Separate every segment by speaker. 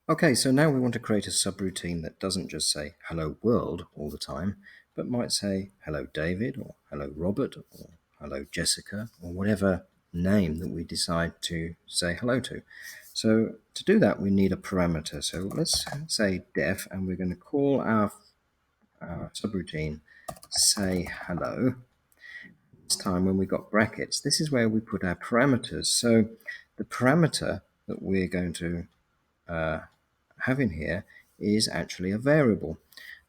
Speaker 1: Okay, so now we want to create a subroutine that doesn't just say hello world all the time, but might say hello David or hello Robert or hello Jessica or whatever name that we decide to say hello to. So to do that, we need a parameter. So let's say def, and we're going to call our subroutine say hello. This time when we got brackets, this is where we put our parameters. So the parameter that we're going to have in here is actually a variable,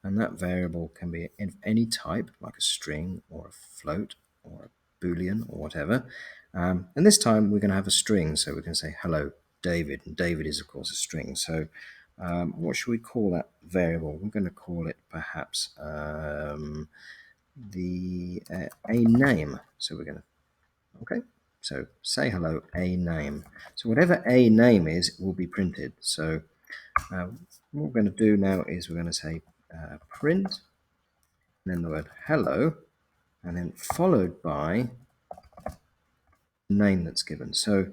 Speaker 1: and that variable can be of any type, like a string or a float or a boolean or whatever. And this time we're going to have a string, so we can say hello David, and David is of course a string. So what should we call that variable? We're going to call it perhaps a name. So we're going to okay. So say hello a name. So whatever a name is will be printed. So what we're going to do now is we're going to say print, and then the word hello, and then followed by the name that's given. So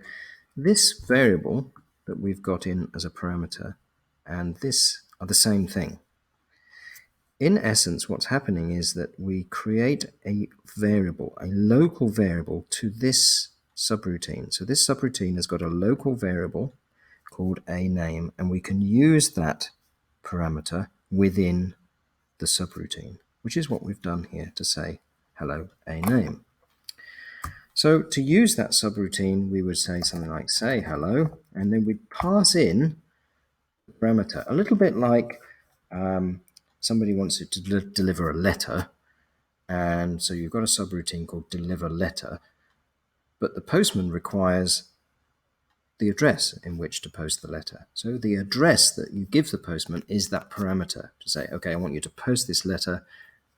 Speaker 1: this variable that we've got in as a parameter and this are the same thing. In essence, what's happening is that we create a variable, a local variable to this subroutine. So this subroutine has got a local variable called a name, and we can use that parameter within the subroutine, which is what we've done here to say hello a name. So to use that subroutine, we would say something like say hello, and then we'd pass in the parameter, a little bit like somebody wants it to deliver a letter, and so you've got a subroutine called deliver letter, but the postman requires the address in which to post the letter. So the address that you give the postman is that parameter to say, okay, I want you to post this letter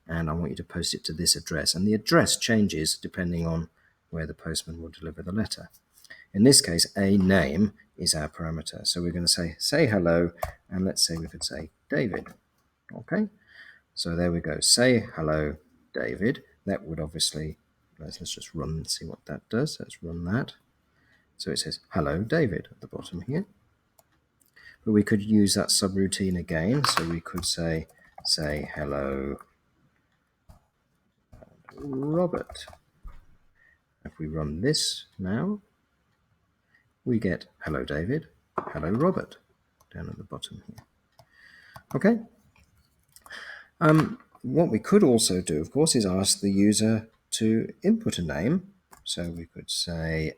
Speaker 1: and I want you to post it to this address. And the address changes depending on where the postman will deliver the letter. In this case, a name is our parameter. So we're going to say hello, and let's say we could say David. Okay, so there we go. Say hello, David. That would obviously, let's just run and see what that does. Let's run that. So it says hello, David at the bottom here. But we could use that subroutine again. So we could say hello, Robert. If we run this now, we get hello David, hello Robert down at the bottom here. Okay. What we could also do, of course, is ask the user to input a name. So we could say,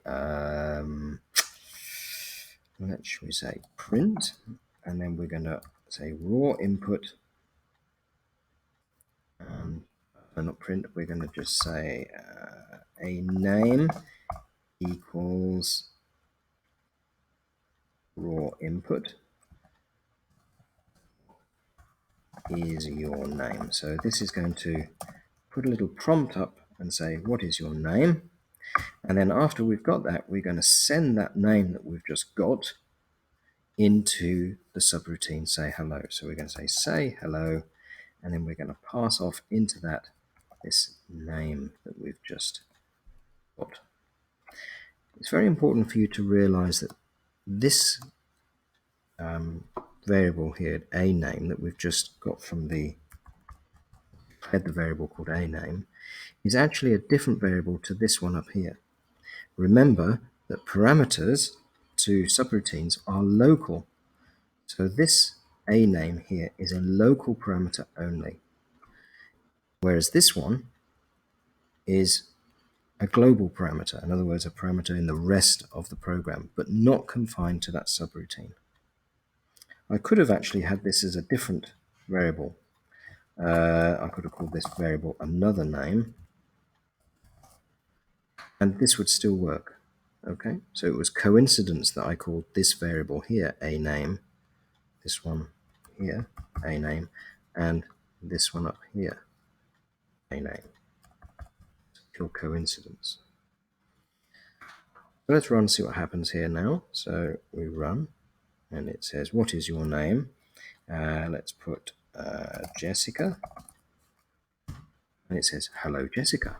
Speaker 1: let's we say print, and then we're going to say raw input. Not print, we're going to just say a name equals raw input is your name. So this is going to put a little prompt up and say, what is your name? And then after we've got that, we're going to send that name that we've just got into the subroutine say hello. So we're going to say hello, and then we're going to pass off into that this name that we've just got. It's very important for you to realize that this variable here, a name, that we've just got from the variable called a name, is actually a different variable to this one up here. Remember that parameters to subroutines are local. So this a name here is a local parameter only, whereas this one is a global parameter, in other words, a parameter in the rest of the program, but not confined to that subroutine. I could have actually had this as a different variable. I could have called this variable another name, and this would still work. Okay, so it was coincidence that I called this variable here a name, this one here a name, and this one up here a name. It's pure coincidence. So let's run and see what happens here now. So we run, and it says, what is your name? Let's put Jessica, and it says hello Jessica.